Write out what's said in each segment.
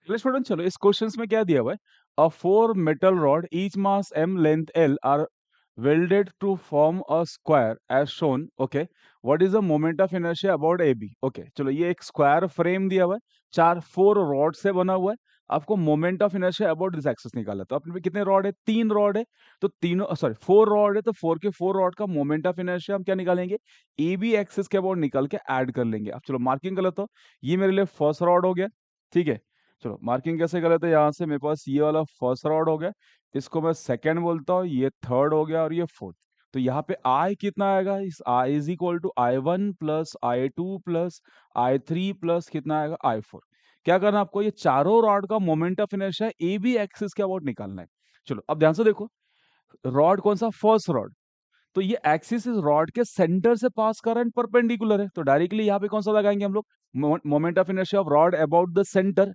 चलो स्टूडेंट, चलो इस क्वेश्चंस में क्या दिया हुआ है। A four metal rod each mass m length l are welded to form a square as shown. Okay, what is the moment of inertia about AB? Okay, चलो ये एक स्क्वायर फ्रेम दिया हुआ है, चार फोर रॉड से बना हुआ है। आपको moment of inertia about this axis निकालना है। तो अपने पे कितने रॉड है? तीन रॉड है। तो तीनों सॉरी फोर रॉड है, तो फोर के फोर रॉड का मोमेंट ऑफ इनर्शिया हम क्या निकालेंगे? ए बी एक्सिस के अबाउट निकाल के ऐड कर लेंगे। अब चलो मार्किंग कर लेता हूँ। ये मेरे लिए फर्स्ट रॉड हो गया, ठीक है। चलो मार्किंग कैसे कर लेते हैं? यहाँ से मेरे पास ये वाला फर्स्ट रॉड हो गया, इसको मैं सेकंड बोलता हूँ, ये थर्ड हो गया और ये फोर्थ। तो यहाँ पे आई कितना आएगा? इस I is equal to I1 plus I2 plus I3 plus कितना आएगा? I4। क्या करना है आपको? ये चारों रॉड का moment of inertia A B axis के अबाउट निकालना है। चलो अब ध्यान से देखो, रॉड कौन सा? First rod. तो ये एक्सिस इस रॉड के सेंटर से पास कर रहा है, परपेंडिकुलर है, तो डायरेक्टली यहाँ पे कौन सा लगाएंगे हम लोग? Moment of inertia of rod about the centre.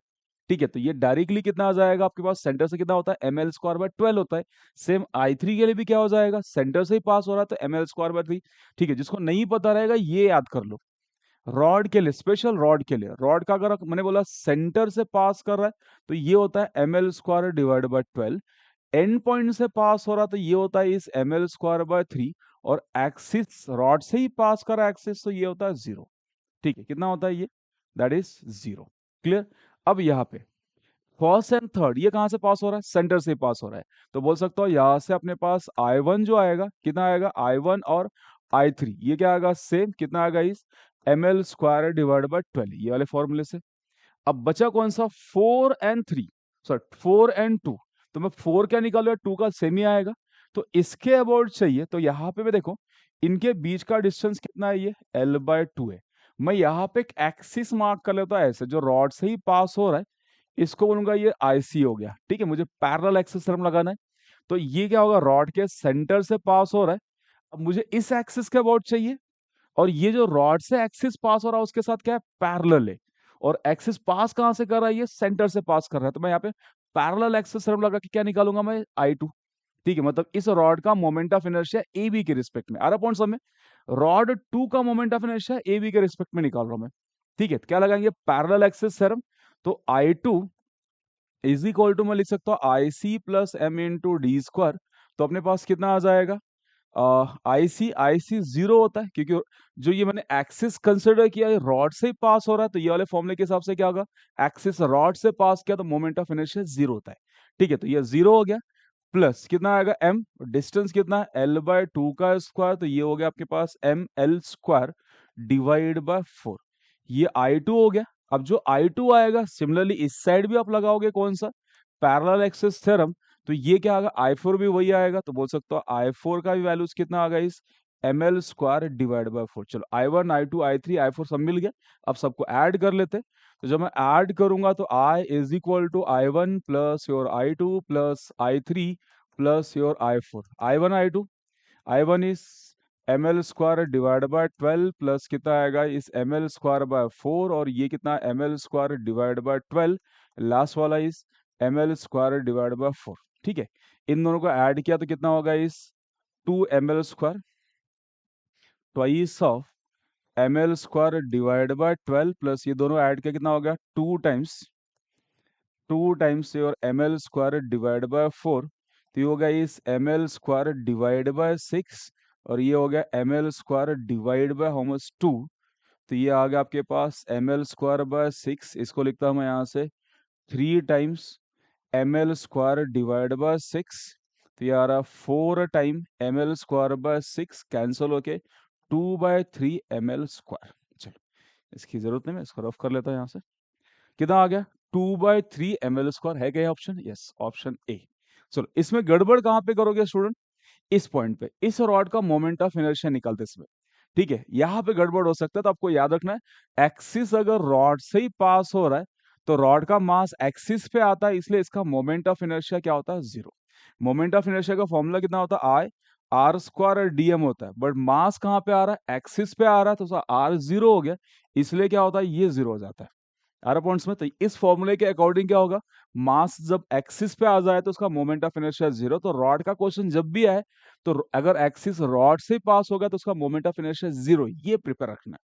ठीक है, तो ये डायरेक्टली कितना आ जाएगा आपके पास? सेंटर से कितना होता है? ml²/12 होता है। सेम I3 के लिए भी क्या हो जाएगा? सेंटर से ही पास हो रहा है, तो ml²/3। ठीक है, जिसको नहीं पता रहेगा ये याद कर लो। रॉड के लिए, स्पेशल रॉड के लिए, रॉड का अगर मैंने बोला सेंटर से पास कर रहा है तो ये होता है ml²/12। एंड पॉइंट से पास हो रहा तो ये होता है इस ml²/3। और एक्सिस, रॉड से ही पास कर रहा है एक्सिस, तो ये होता है 0। ठीक है, कितना होता है ये? That is 0। क्लियर? अब यहाँ पे फर्स्ट एंड थर्ड ये कहां से पास हो रहा है? सेंटर से पास हो रहा है। तो बोल सकता हूँ यहां से अपने पास I1 जो आएगा, कितना आएगा? I1 और I3 ये क्या आएगा? सेम। कितना आएगा? इस ml²/12, ये वाले फॉर्मूले से। अब बचा कौन सा? 4 and 3, सॉरी 4 and 2। तो मैं 4 क्या निकालूंगा? 2 का सेम ही आएगा। तो इसके अबाउट चाहिए, तो यहाँ पे मैं देखो इनके बीच का डिस्टेंस कितना है? ये l/2 है। मैं यहाँ पे एक एक्सिस मार्क कर लेता हूँ ऐसे, जो रॉड से ही पास हो रहा है, इसको बोलूंगा ये IC हो गया। ठीक है, मुझे पैरेलल एक्सिस थ्योरम लगाना है। तो ये क्या होगा? रॉड के सेंटर से पास हो रहा है। अब मुझे इस एक्सिस के अबाउट चाहिए, और ये जो रॉड से एक्सिस पास हो रहा है उसके साथ क्या है? पैरेलल है। और एक्सिस पास कहां से कर रहा है? ये सेंटर से पास कर रहा है। तो मैं यहाँ पे पैरेलल एक्सिस थ्योरम लगा के क्या निकालूंगा मैं? I2। ठीक है, मतलब इस रॉड का moment of inertia A B के रिस्पेक्ट में आ रहा। पॉइंट समझ? रॉड 2 का moment of inertia A B के रिस्पेक्ट में निकाल रहा हूं मैं। ठीक है, तो क्या लगाएंगे? Parallel axis theorem. तो I2 इज इक्वल टू मैं लिख सकता हूँ IC plus m into D square. तो अपने पास कितना आ जाएगा? IC 0 होता है, क्योंकि जो ये मैंने एक्सिस कंसिडर किया है रॉड से ही पास हो रहा है, तो ये वाले फॉर्मूले के हिसाब से क्या होगा? एक्सिस रॉड से पास किया तो मोमेंट ऑफ इनर्शिया 0 होता है। ठीक है, तो ये 0 हो गया। प्लस कितना आएगा? m, डिस्टेंस कितना है? l/2 का स्क्वायर, तो ये हो गया आपके पास ml² डिवाइड बाय 4। ये I2 हो गया। अब जो I2 आएगा सिमिलरली इस साइड भी आप लगाओगे कौन सा? Parallel axis theorem. तो ये क्या आएगा? I4 भी वही आएगा। तो बोल सकते हो I4 का भी वैल्यूज कितना आ गया? इस ml² डिवाइड बाय 4। चलो I1 I2 I3 I4 सब मिल गया। अब सबको ऐड कर लेते हैं। तो जब मैं ऐड करूंगा तो I is equal to I1 plus your I2 plus I3 plus your I4। I1 is ml² divide by 12 plus कितना आएगा? इस ml² बाय 4, और ये कितना? ml² divide by 12। लास्ट वाला इस ml² डिवाइड बाय 4। ठीक है, इन दोनों को ऐड किया तो कितना होगा? इस 2ml² twice of ml² divide by 12 plus ये दोनों ऐड किया कितना हो गया? 2 times your ml² divide bye 4। तो ये हो गया इस ml² डिवाइड बाय 6, और ये हो गया ml² divide by how much? 2। तो ये आ गया आपके पास ml² बाय 6। इसको लिखता हूं मैं यहाँ से 3 टाइम्स ml² डिवाइड बाय 6। तो ये आ रहा 4 टाइम ml² बाय 6, कैंसिल होके 2/3 ml²। चलो इसकी जरूरत नहीं, मैं इसको रफ कर लेता हूँ यहाँ से। कितना आ गया? 2/3 ml² है क्या ऑप्शन? Yes, option A. चलो इसमें गड़बड़ कहाँ पे करोगे स्टूडेंट? इस पॉइंट पे, इस रॉड का मोमेंट ऑफ इनर्शिया निकालते समय। ठीक है, यहाँ पे गड़बड़ हो सकता है, तो आपको याद रखना है एक्सिस अगर रॉड से ही पास हो रहा है तो रॉड का मास एक्सिस पे आता है, इसलिए इसका मोमेंट ऑफ इनर्शिया क्या होता है? 0। मोमेंट ऑफ इनर्शिया का फॉर्मूला कितना होता है? I r² dm होता है, बट मास कहाँ पे आ रहा है? एक्सिस पे आ रहा है, तो उसका r 0 हो गया, इसलिए क्या होता है? ये 0 हो जाता है। आर पॉइंट्स में, तो इस फॉर्मूले के अकॉर्डिंग क्या होगा? मास जब एक्सिस पे आ जाए तो उसका मोमेंट ऑफ इनर्शिया 0। तो रॉड का क्वेश्चन जब भी आए तो अगर एक्सिस रॉड से पास होगा तो उसका मोमेंट ऑफ इनर्शिया 0, ये प्रिपेयर रखना है।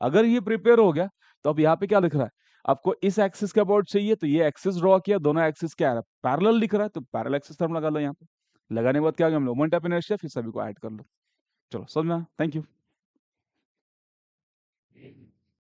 अगर ये प्रिपेयर हो गया तो अब यहाँ पे क्या लिख रहा है? आपको इस एक्सिस के अबाउट चाहिए तो ये एक्सिस ड्रॉ किया, दोनों एक्सिस क्या है, पैरेलल दिख रहा है, तो पैरेलल एक्सिस थंब लगा लो यहाँ पे। लगाने के बाद क्या होगा, मोमेंट ऑफ इनर्शिया, फिर सभी को ऐड कर लो। चलो समझ में आया? Thank you.